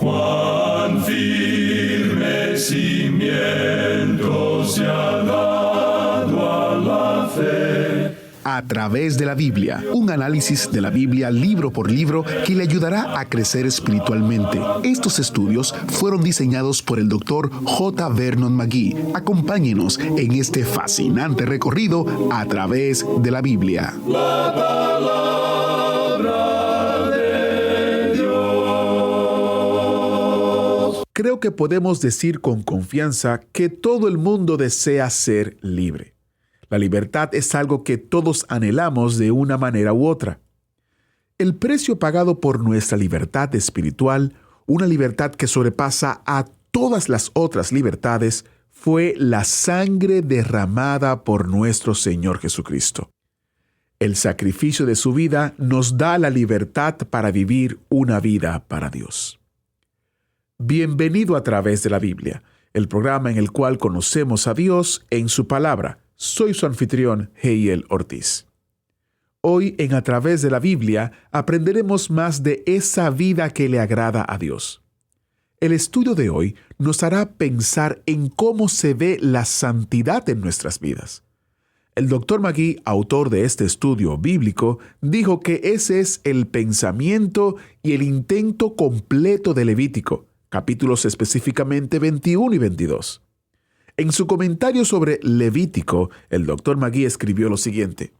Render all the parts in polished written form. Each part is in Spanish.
Cuán firme cimiento se ha dado a la fe. A través de la Biblia, un análisis de la Biblia libro por libro que le ayudará a crecer espiritualmente. Estos estudios fueron diseñados por el Dr. J. Vernon McGee. Acompáñenos en este fascinante recorrido a través de la Biblia. La palabra de Dios. Creo que podemos decir con confianza que todo el mundo desea ser libre. La libertad es algo que todos anhelamos de una manera u otra. El precio pagado por nuestra libertad espiritual, una libertad que sobrepasa a todas las otras libertades, fue la sangre derramada por nuestro Señor Jesucristo. El sacrificio de su vida nos da la libertad para vivir una vida para Dios. Bienvenido a través de la Biblia, el programa en el cual conocemos a Dios en su palabra. Soy su anfitrión, Heiel Ortiz. Hoy, en A través de la Biblia, aprenderemos más de esa vida que le agrada a Dios. El estudio de hoy nos hará pensar en cómo se ve la santidad en nuestras vidas. El Dr. McGee, autor de este estudio bíblico, dijo que ese es el pensamiento y el intento completo de Levítico, capítulos específicamente 21 y 22. En su comentario sobre Levítico, el Dr. McGee escribió lo siguiente: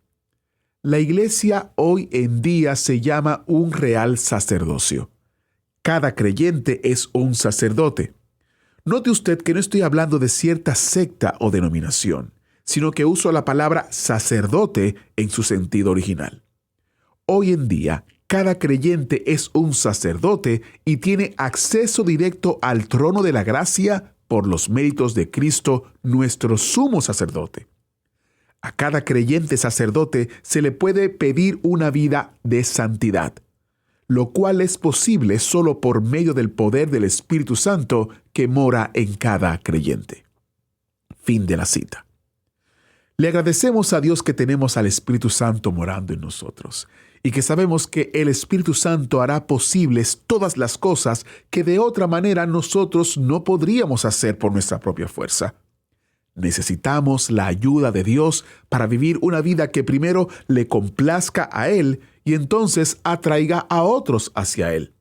la iglesia hoy en día se llama un real sacerdocio. Cada creyente es un sacerdote. Note usted que no estoy hablando de cierta secta o denominación, sino que uso la palabra sacerdote en su sentido original. Hoy en día, cada creyente es un sacerdote y tiene acceso directo al trono de la gracia por los méritos de Cristo, nuestro sumo sacerdote. A cada creyente sacerdote se le puede pedir una vida de santidad, lo cual es posible solo por medio del poder del Espíritu Santo que mora en cada creyente. Fin de la cita. Le agradecemos a Dios que tenemos al Espíritu Santo morando en nosotros y que sabemos que el Espíritu Santo hará posibles todas las cosas que de otra manera nosotros no podríamos hacer por nuestra propia fuerza. Necesitamos la ayuda de Dios para vivir una vida que primero le complazca a Él y entonces atraiga a otros hacia Él.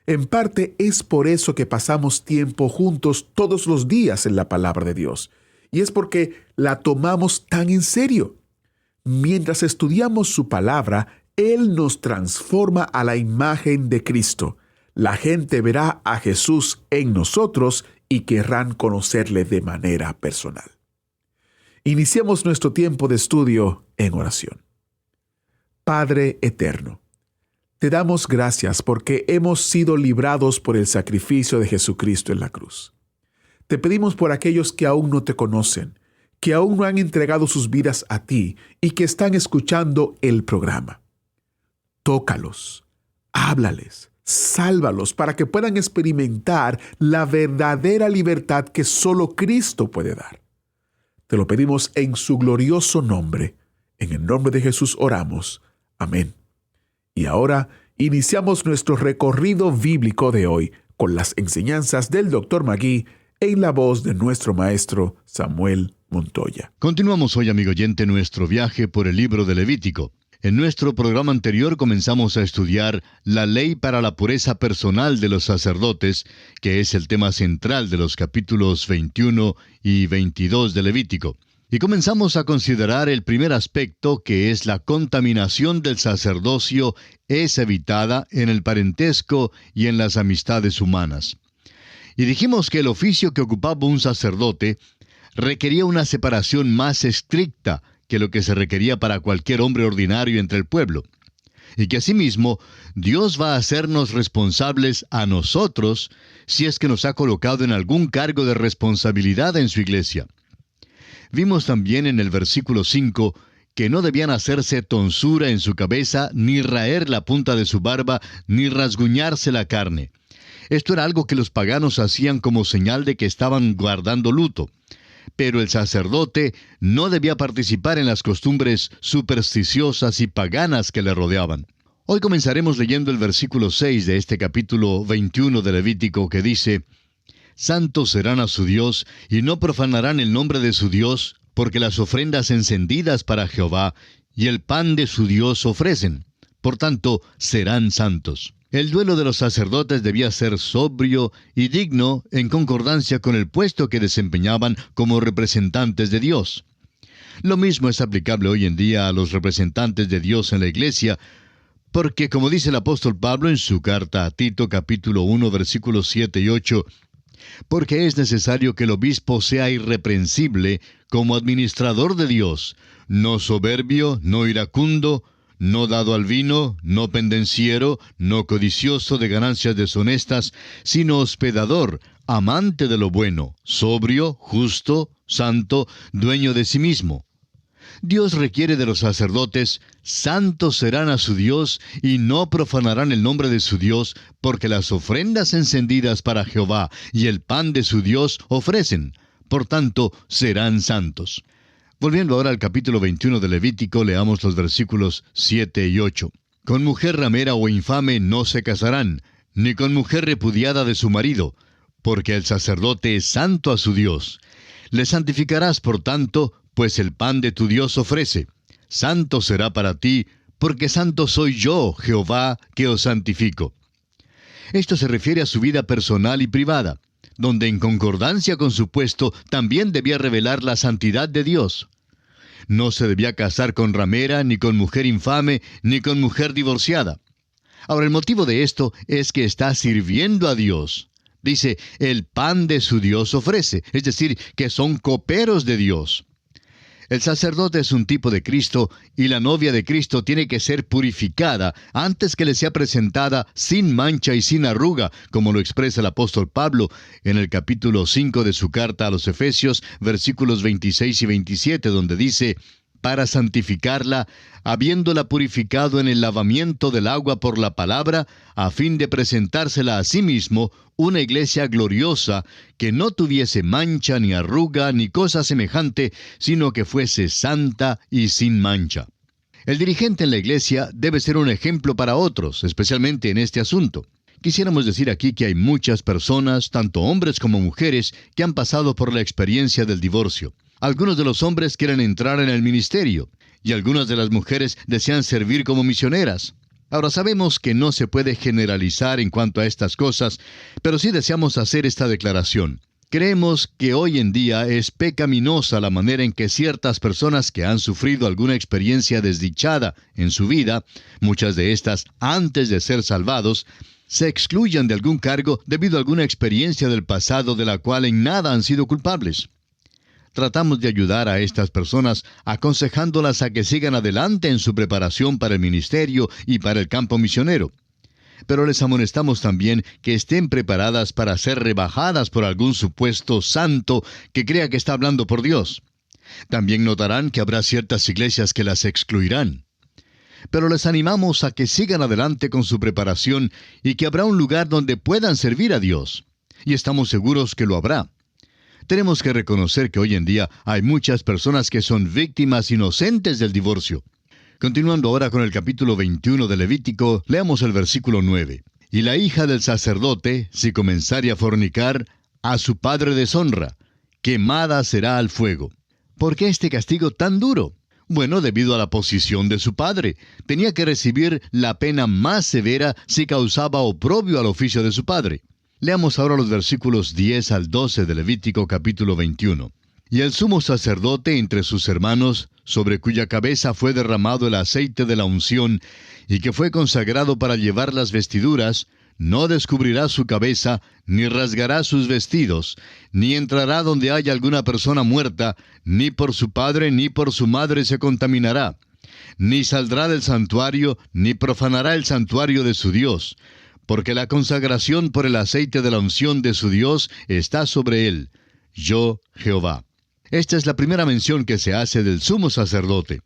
En parte es por eso que pasamos tiempo juntos todos los días en la palabra de Dios, y es porque la tomamos tan en serio. Mientras estudiamos su palabra, Él nos transforma a la imagen de Cristo. La gente verá a Jesús en nosotros y querrán conocerle de manera personal. Iniciemos nuestro tiempo de estudio en oración. Padre eterno, te damos gracias porque hemos sido librados por el sacrificio de Jesucristo en la cruz. Te pedimos por aquellos que aún no te conocen, que aún no han entregado sus vidas a ti y que están escuchando el programa. Tócalos, háblales, sálvalos para que puedan experimentar la verdadera libertad que solo Cristo puede dar. Te lo pedimos en su glorioso nombre. En el nombre de Jesús oramos. Amén. Y ahora iniciamos nuestro recorrido bíblico de hoy con las enseñanzas del Dr. McGee en la voz de nuestro maestro Samuel Montoya. Continuamos hoy, amigo oyente, nuestro viaje por el libro de Levítico. En nuestro programa anterior comenzamos a estudiar la ley para la pureza personal de los sacerdotes, que es el tema central de los capítulos 21 y 22 de Levítico. Y comenzamos a considerar el primer aspecto, que es la contaminación del sacerdocio es evitada en el parentesco y en las amistades humanas. Y dijimos que el oficio que ocupaba un sacerdote requería una separación más estricta que lo que se requería para cualquier hombre ordinario entre el pueblo. Y que asimismo, Dios va a hacernos responsables a nosotros si es que nos ha colocado en algún cargo de responsabilidad en su iglesia. Vimos también en el versículo 5 que no debían hacerse tonsura en su cabeza, ni raer la punta de su barba, ni rasguñarse la carne. Esto era algo que los paganos hacían como señal de que estaban guardando luto. Pero el sacerdote no debía participar en las costumbres supersticiosas y paganas que le rodeaban. Hoy comenzaremos leyendo el versículo 6 de este capítulo 21 de Levítico, que dice: Santos serán a su Dios, y no profanarán el nombre de su Dios, porque las ofrendas encendidas para Jehová y el pan de su Dios ofrecen. Por tanto, serán santos. El duelo de los sacerdotes debía ser sobrio y digno en concordancia con el puesto que desempeñaban como representantes de Dios. Lo mismo es aplicable hoy en día a los representantes de Dios en la iglesia, porque como dice el apóstol Pablo en su carta a Tito capítulo 1 versículos 7 y 8, porque es necesario que el obispo sea irreprensible como administrador de Dios, no soberbio, no iracundo, no dado al vino, no pendenciero, no codicioso de ganancias deshonestas, sino hospedador, amante de lo bueno, sobrio, justo, santo, dueño de sí mismo. Dios requiere de los sacerdotes: santos serán a su Dios, y no profanarán el nombre de su Dios, porque las ofrendas encendidas para Jehová y el pan de su Dios ofrecen. Por tanto, serán santos. Volviendo ahora al capítulo 21 de Levítico, leamos los versículos 7 y 8. Con mujer ramera o infame no se casarán, ni con mujer repudiada de su marido, porque el sacerdote es santo a su Dios. Le santificarás, por tanto, pues el pan de tu Dios ofrece. Santo será para ti, porque santo soy yo, Jehová, que os santifico. Esto se refiere a su vida personal y privada, donde en concordancia con su puesto también debía revelar la santidad de Dios. No se debía casar con ramera, ni con mujer infame, ni con mujer divorciada. Ahora, el motivo de esto es que está sirviendo a Dios. Dice, el pan de su Dios ofrece, es decir, que son coperos de Dios. El sacerdote es un tipo de Cristo, y la novia de Cristo tiene que ser purificada antes que le sea presentada sin mancha y sin arruga, como lo expresa el apóstol Pablo en el capítulo 5 de su carta a los Efesios, versículos 26 y 27, donde dice: para santificarla, habiéndola purificado en el lavamiento del agua por la palabra, a fin de presentársela a sí mismo, una iglesia gloriosa, que no tuviese mancha, ni arruga, ni cosa semejante, sino que fuese santa y sin mancha. El dirigente en la iglesia debe ser un ejemplo para otros, especialmente en este asunto. Quisiéramos decir aquí que hay muchas personas, tanto hombres como mujeres, que han pasado por la experiencia del divorcio. Algunos de los hombres quieren entrar en el ministerio, y algunas de las mujeres desean servir como misioneras. Ahora, sabemos que no se puede generalizar en cuanto a estas cosas, pero sí deseamos hacer esta declaración. Creemos que hoy en día es pecaminosa la manera en que ciertas personas que han sufrido alguna experiencia desdichada en su vida, muchas de estas antes de ser salvados, se excluyan de algún cargo debido a alguna experiencia del pasado de la cual en nada han sido culpables. Tratamos de ayudar a estas personas aconsejándolas a que sigan adelante en su preparación para el ministerio y para el campo misionero. Pero les amonestamos también que estén preparadas para ser rebajadas por algún supuesto santo que crea que está hablando por Dios. También notarán que habrá ciertas iglesias que las excluirán. Pero les animamos a que sigan adelante con su preparación y que habrá un lugar donde puedan servir a Dios. Y estamos seguros que lo habrá. Tenemos que reconocer que hoy en día hay muchas personas que son víctimas inocentes del divorcio. Continuando ahora con el capítulo 21 de Levítico, leamos el versículo 9. Y la hija del sacerdote, si comenzare a fornicar, a su padre deshonra, quemada será al fuego. ¿Por qué este castigo tan duro? Bueno, debido a la posición de su padre. Tenía que recibir la pena más severa si causaba oprobio al oficio de su padre. Leamos ahora los versículos 10 al 12 de Levítico capítulo 21. Y el sumo sacerdote entre sus hermanos, sobre cuya cabeza fue derramado el aceite de la unción, y que fue consagrado para llevar las vestiduras, no descubrirá su cabeza, ni rasgará sus vestidos, ni entrará donde haya alguna persona muerta, ni por su padre ni por su madre se contaminará, ni saldrá del santuario, ni profanará el santuario de su Dios, porque la consagración por el aceite de la unción de su Dios está sobre él. Yo, Jehová. Esta es la primera mención que se hace del sumo sacerdote.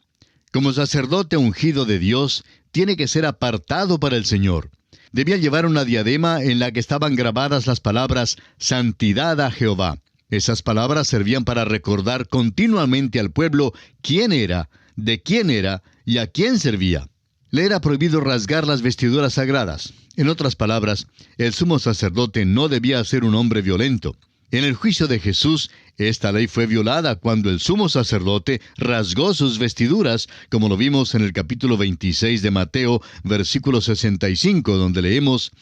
Como sacerdote ungido de Dios, tiene que ser apartado para el Señor. Debía llevar una diadema en la que estaban grabadas las palabras «Santidad a Jehová». Esas palabras servían para recordar continuamente al pueblo quién era, de quién era y a quién servía. Le era prohibido rasgar las vestiduras sagradas. En otras palabras, el sumo sacerdote no debía ser un hombre violento. En el juicio de Jesús, esta ley fue violada cuando el sumo sacerdote rasgó sus vestiduras, como lo vimos en el capítulo 26 de Mateo, versículo 65, donde leemos: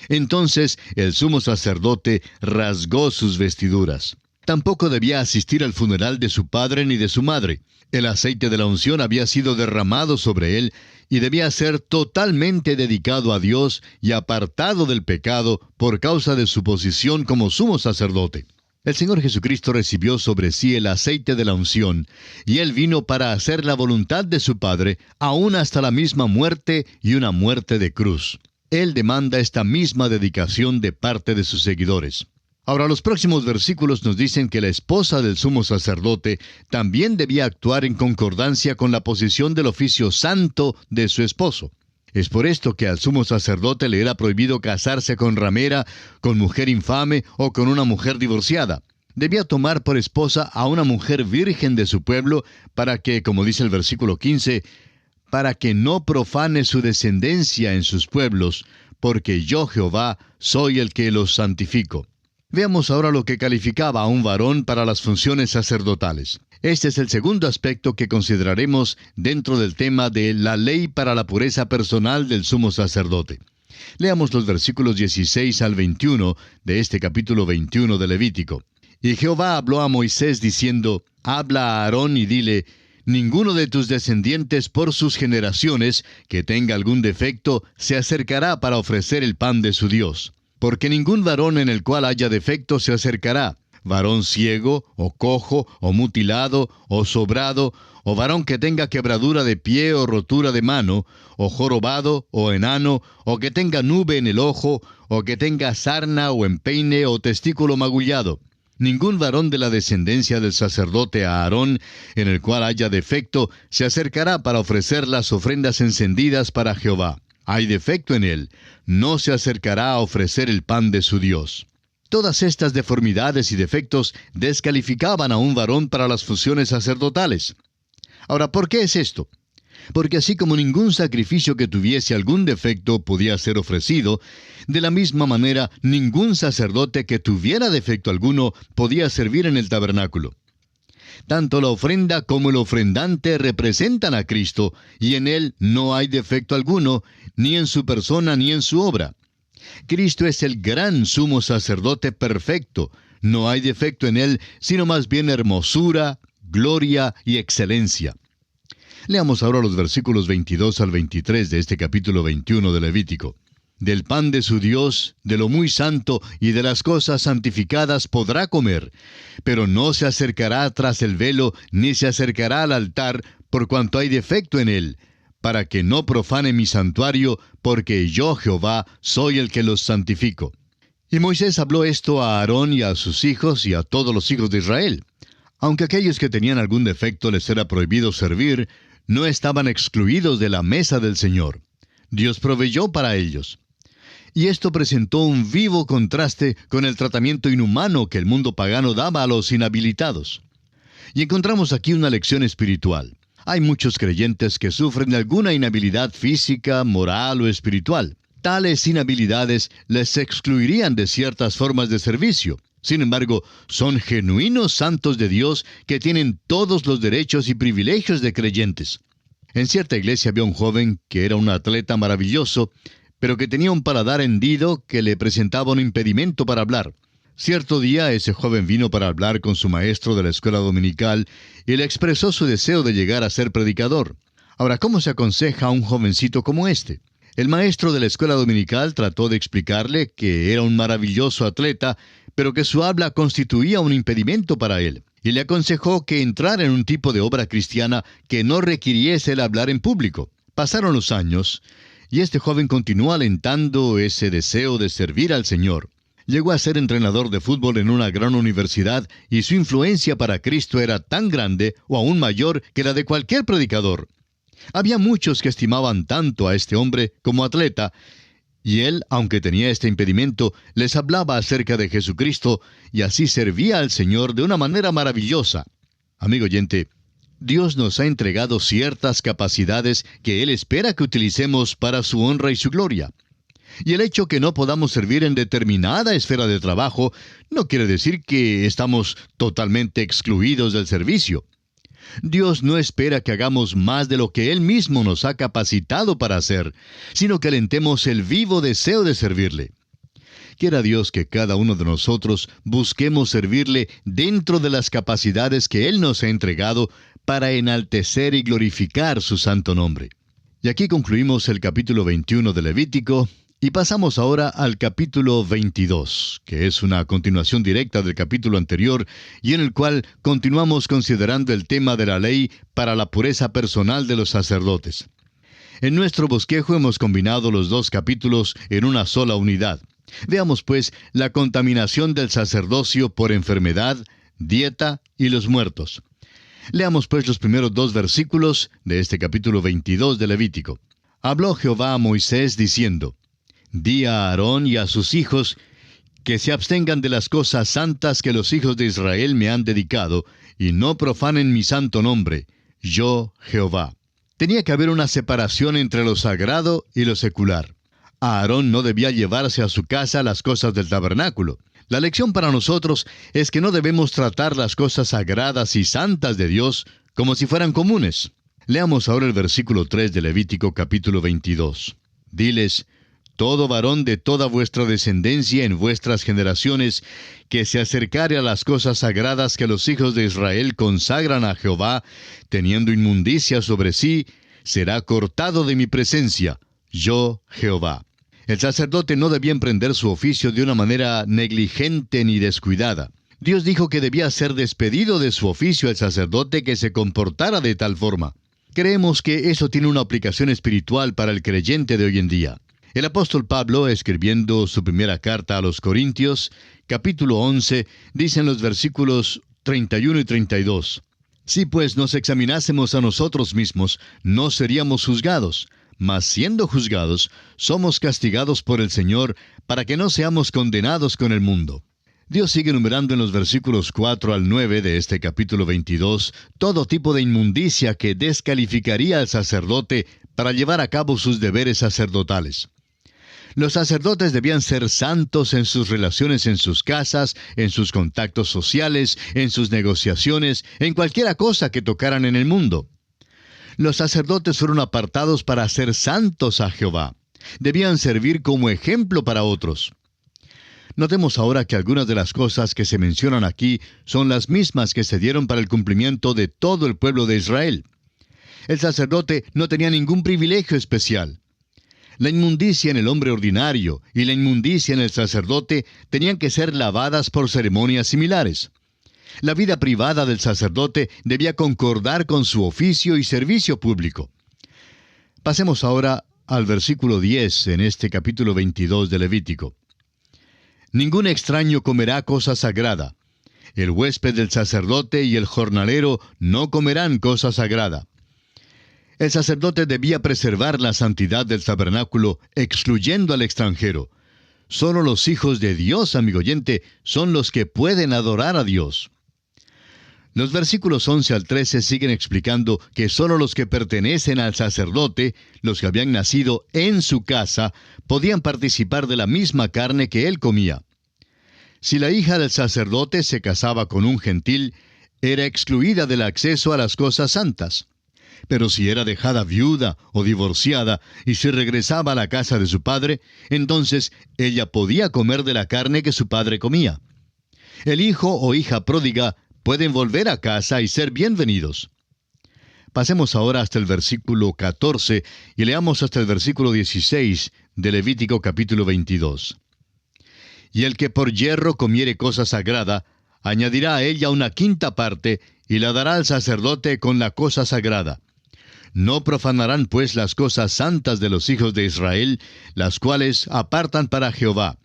Entonces el sumo sacerdote rasgó sus vestiduras. Tampoco debía asistir al funeral de su padre ni de su madre. El aceite de la unción había sido derramado sobre él y debía ser totalmente dedicado a Dios y apartado del pecado por causa de su posición como sumo sacerdote. El Señor Jesucristo recibió sobre sí el aceite de la unción, y Él vino para hacer la voluntad de su Padre, aún hasta la misma muerte y una muerte de cruz. Él demanda esta misma dedicación de parte de sus seguidores. Ahora, los próximos versículos nos dicen que la esposa del sumo sacerdote también debía actuar en concordancia con la posición del oficio santo de su esposo. Es por esto que al sumo sacerdote le era prohibido casarse con ramera, con mujer infame o con una mujer divorciada. Debía tomar por esposa a una mujer virgen de su pueblo para que, como dice el versículo 15, para que no profane su descendencia en sus pueblos, porque yo, Jehová, soy el que los santifico. Veamos ahora lo que calificaba a un varón para las funciones sacerdotales. Este es el segundo aspecto que consideraremos dentro del tema de la ley para la pureza personal del sumo sacerdote. Leamos los versículos 16 al 21 de este capítulo 21 de Levítico. Y Jehová habló a Moisés diciendo: Habla a Aarón y dile: Ninguno de tus descendientes por sus generaciones que tenga algún defecto se acercará para ofrecer el pan de su Dios. Porque ningún varón en el cual haya defecto se acercará, varón ciego, o cojo, o mutilado, o sobrado, o varón que tenga quebradura de pie o rotura de mano, o jorobado, o enano, o que tenga nube en el ojo, o que tenga sarna o empeine o testículo magullado. Ningún varón de la descendencia del sacerdote Aarón, en el cual haya defecto, se acercará para ofrecer las ofrendas encendidas para Jehová. Hay defecto en él, no se acercará a ofrecer el pan de su Dios. Todas estas deformidades y defectos descalificaban a un varón para las funciones sacerdotales. Ahora, ¿por qué es esto? Porque así como ningún sacrificio que tuviese algún defecto podía ser ofrecido, de la misma manera ningún sacerdote que tuviera defecto alguno podía servir en el tabernáculo. Tanto la ofrenda como el ofrendante representan a Cristo, y en Él no hay defecto alguno, ni en su persona ni en su obra. Cristo es el gran sumo sacerdote perfecto. No hay defecto en Él, sino más bien hermosura, gloria y excelencia. Leamos ahora los versículos 22 al 23 de este capítulo 21 de Levítico. Del pan de su Dios, de lo muy santo y de las cosas santificadas podrá comer, pero no se acercará tras el velo, ni se acercará al altar, por cuanto hay defecto en él, para que no profane mi santuario, porque yo, Jehová, soy el que los santifico. Y Moisés habló esto a Aarón y a sus hijos y a todos los hijos de Israel. Aunque aquellos que tenían algún defecto les era prohibido servir, no estaban excluidos de la mesa del Señor. Dios proveyó para ellos. Y esto presentó un vivo contraste con el tratamiento inhumano que el mundo pagano daba a los inhabilitados. Y encontramos aquí una lección espiritual. Hay muchos creyentes que sufren de alguna inhabilidad física, moral o espiritual. Tales inhabilidades les excluirían de ciertas formas de servicio. Sin embargo, son genuinos santos de Dios que tienen todos los derechos y privilegios de creyentes. En cierta iglesia había un joven que era un atleta maravilloso, pero que tenía un paladar hendido que le presentaba un impedimento para hablar. Cierto día ese joven vino para hablar con su maestro de la escuela dominical y le expresó su deseo de llegar a ser predicador. Ahora, ¿cómo se aconseja a un jovencito como este? El maestro de la escuela dominical trató de explicarle que era un maravilloso atleta, pero que su habla constituía un impedimento para él, y le aconsejó que entrara en un tipo de obra cristiana que no requiriese el hablar en público. Pasaron los años, y este joven continuó alentando ese deseo de servir al Señor. Llegó a ser entrenador de fútbol en una gran universidad, y su influencia para Cristo era tan grande o aún mayor que la de cualquier predicador. Había muchos que estimaban tanto a este hombre como atleta, y él, aunque tenía este impedimento, les hablaba acerca de Jesucristo, y así servía al Señor de una manera maravillosa. Amigo oyente, Dios nos ha entregado ciertas capacidades que Él espera que utilicemos para su honra y su gloria. Y el hecho que no podamos servir en determinada esfera de trabajo no quiere decir que estamos totalmente excluidos del servicio. Dios no espera que hagamos más de lo que Él mismo nos ha capacitado para hacer, sino que alentemos el vivo deseo de servirle. Quiera Dios que cada uno de nosotros busquemos servirle dentro de las capacidades que Él nos ha entregado para enaltecer y glorificar su santo nombre. Y aquí concluimos el capítulo 21 de Levítico, y pasamos ahora al capítulo 22, que es una continuación directa del capítulo anterior y en el cual continuamos considerando el tema de la ley para la pureza personal de los sacerdotes. En nuestro bosquejo hemos combinado los dos capítulos en una sola unidad. Veamos pues la contaminación del sacerdocio por enfermedad, dieta y los muertos. Leamos pues los primeros 2 versículos de este capítulo 22 de Levítico. Habló Jehová a Moisés diciendo: Di a Aarón y a sus hijos que se abstengan de las cosas santas que los hijos de Israel me han dedicado, y no profanen mi santo nombre, yo Jehová. Tenía que haber una separación entre lo sagrado y lo secular. Aarón no debía llevarse a su casa las cosas del tabernáculo. La lección para nosotros es que no debemos tratar las cosas sagradas y santas de Dios como si fueran comunes. Leamos ahora el versículo 3 de Levítico capítulo 22. Diles: Todo varón de toda vuestra descendencia en vuestras generaciones, que se acercare a las cosas sagradas que los hijos de Israel consagran a Jehová, teniendo inmundicia sobre sí, será cortado de mi presencia, yo Jehová. El sacerdote no debía emprender su oficio de una manera negligente ni descuidada. Dios dijo que debía ser despedido de su oficio el sacerdote que se comportara de tal forma. Creemos que eso tiene una aplicación espiritual para el creyente de hoy en día. El apóstol Pablo, escribiendo su primera carta a los Corintios, capítulo 11, dice en los versículos 31 y 32, Si pues nos examinásemos a nosotros mismos, no seríamos juzgados, mas siendo juzgados, somos castigados por el Señor, para que no seamos condenados con el mundo. Dios sigue enumerando en los versículos 4 al 9 de este capítulo 22 todo tipo de inmundicia que descalificaría al sacerdote para llevar a cabo sus deberes sacerdotales. Los sacerdotes debían ser santos en sus relaciones en sus casas, en sus contactos sociales, en sus negociaciones, en cualquier cosa que tocaran en el mundo. Los sacerdotes fueron apartados para ser santos a Jehová. Debían servir como ejemplo para otros. Notemos ahora que algunas de las cosas que se mencionan aquí son las mismas que se dieron para el cumplimiento de todo el pueblo de Israel. El sacerdote no tenía ningún privilegio especial. La inmundicia en el hombre ordinario y la inmundicia en el sacerdote tenían que ser lavadas por ceremonias similares. La vida privada del sacerdote debía concordar con su oficio y servicio público. Pasemos ahora al versículo 10 en este capítulo 22 de Levítico. Ningún extraño comerá cosa sagrada. El huésped del sacerdote y el jornalero no comerán cosa sagrada. El sacerdote debía preservar la santidad del tabernáculo, excluyendo al extranjero. Solo los hijos de Dios, amigo oyente, son los que pueden adorar a Dios. Los versículos 11 al 13 siguen explicando que solo los que pertenecen al sacerdote, los que habían nacido en su casa, podían participar de la misma carne que él comía. Si la hija del sacerdote se casaba con un gentil, era excluida del acceso a las cosas santas. Pero si era dejada viuda o divorciada y se regresaba a la casa de su padre, entonces ella podía comer de la carne que su padre comía. El hijo o hija pródiga pueden volver a casa y ser bienvenidos. Pasemos ahora hasta el versículo 14 y leamos hasta el versículo 16 de Levítico capítulo 22. Y el que por yerro comiere cosa sagrada, añadirá a ella una quinta parte y la dará al sacerdote con la cosa sagrada. No profanarán pues las cosas santas de los hijos de Israel, las cuales apartan para Jehová,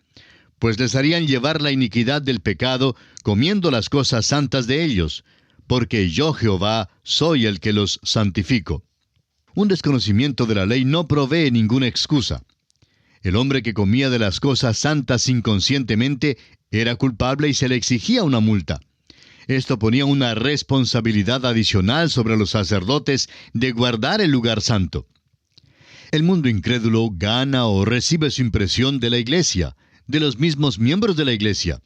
pues les harían llevar la iniquidad del pecado, comiendo las cosas santas de ellos, porque yo Jehová soy el que los santifico. Un desconocimiento de la ley no provee ninguna excusa. El hombre que comía de las cosas santas inconscientemente era culpable y se le exigía una multa. Esto ponía una responsabilidad adicional sobre los sacerdotes de guardar el lugar santo. El mundo incrédulo gana o recibe su impresión de la iglesia, de los mismos miembros de la iglesia.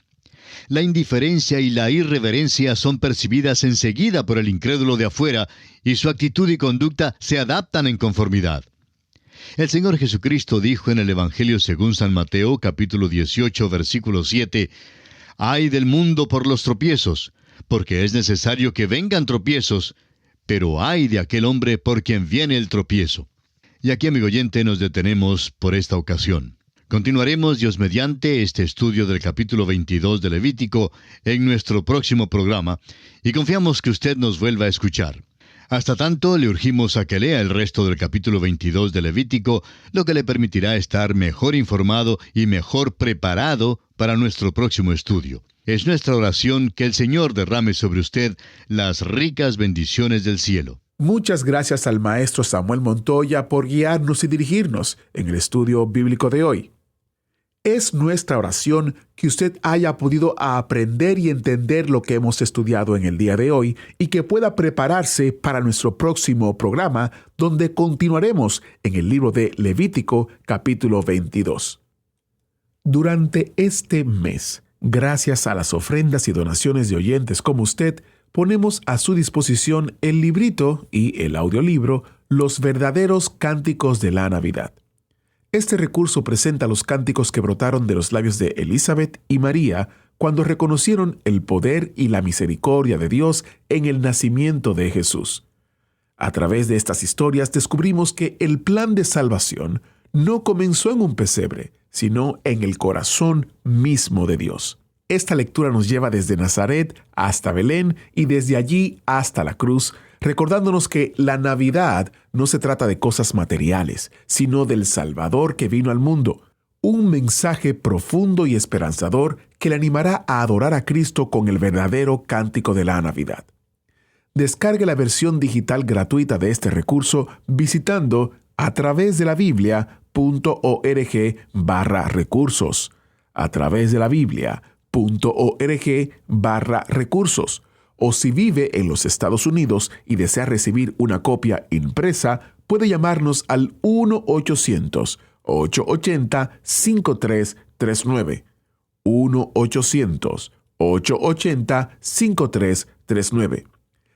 La indiferencia y la irreverencia son percibidas enseguida por el incrédulo de afuera y su actitud y conducta se adaptan en conformidad. El Señor Jesucristo dijo en el Evangelio según San Mateo, capítulo 18, versículo 7, «Ay del mundo por los tropiezos, porque es necesario que vengan tropiezos, pero ay de aquel hombre por quien viene el tropiezo». Y aquí, amigo oyente, nos detenemos por esta ocasión. Continuaremos, Dios mediante, este estudio del capítulo 22 de Levítico en nuestro próximo programa, y confiamos que usted nos vuelva a escuchar. Hasta tanto, le urgimos a que lea el resto del capítulo 22 de Levítico, lo que le permitirá estar mejor informado y mejor preparado para nuestro próximo estudio. Es nuestra oración que el Señor derrame sobre usted las ricas bendiciones del cielo. Muchas gracias al maestro Samuel Montoya por guiarnos y dirigirnos en el estudio bíblico de hoy. Es nuestra oración que usted haya podido aprender y entender lo que hemos estudiado en el día de hoy y que pueda prepararse para nuestro próximo programa, donde continuaremos en el libro de Levítico, capítulo 22. Durante este mes, gracias a las ofrendas y donaciones de oyentes como usted, ponemos a su disposición el librito y el audiolibro Los verdaderos cánticos de la Navidad. Este recurso presenta los cánticos que brotaron de los labios de Elizabeth y María cuando reconocieron el poder y la misericordia de Dios en el nacimiento de Jesús. A través de estas historias descubrimos que el plan de salvación no comenzó en un pesebre, sino en el corazón mismo de Dios. Esta lectura nos lleva desde Nazaret hasta Belén y desde allí hasta la cruz, recordándonos que la Navidad no se trata de cosas materiales, sino del Salvador que vino al mundo. Un mensaje profundo y esperanzador que le animará a adorar a Cristo con el verdadero cántico de la Navidad. Descargue la versión digital gratuita de este recurso visitando atravesdelabiblia.org/recursos. atravesdelabiblia.org/recursos. O si vive en los Estados Unidos y desea recibir una copia impresa, puede llamarnos al 1-800-880-5339. 1-800-880-5339.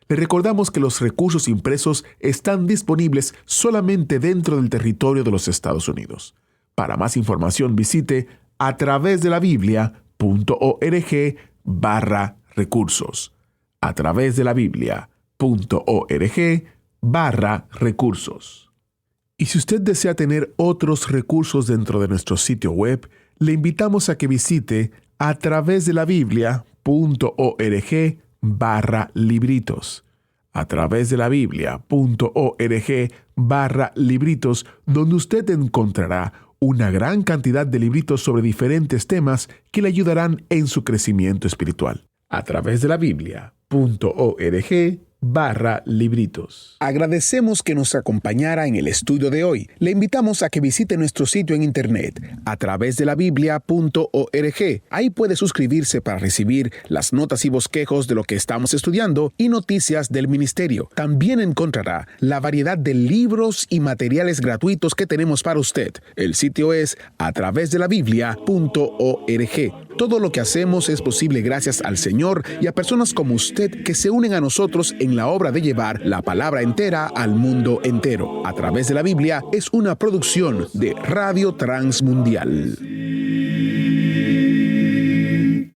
Le recordamos que los recursos impresos están disponibles solamente dentro del territorio de los Estados Unidos. Para más información visite atravesdelabiblia.org/recursos. atravesdelabiblia.org/recursos. Y si usted desea tener otros recursos dentro de nuestro sitio web, le invitamos a que visite atravesdelabiblia.org/libritos. atravesdelabiblia.org/libritos, donde usted encontrará una gran cantidad de libritos sobre diferentes temas que le ayudarán en su crecimiento espiritual. atravesdelabiblia.org/libritos. Agradecemos que nos acompañara en el estudio de hoy. Le invitamos a que visite nuestro sitio en internet, atravesdelabiblia.org. Ahí puede suscribirse para recibir las notas y bosquejos de lo que estamos estudiando y noticias del ministerio. También encontrará la variedad de libros y materiales gratuitos que tenemos para usted. El sitio es atravesdelabiblia.org. Todo lo que hacemos es posible gracias al Señor y a personas como usted que se unen a nosotros en la obra de llevar la palabra entera al mundo entero. A través de la Biblia es una producción de Radio Transmundial.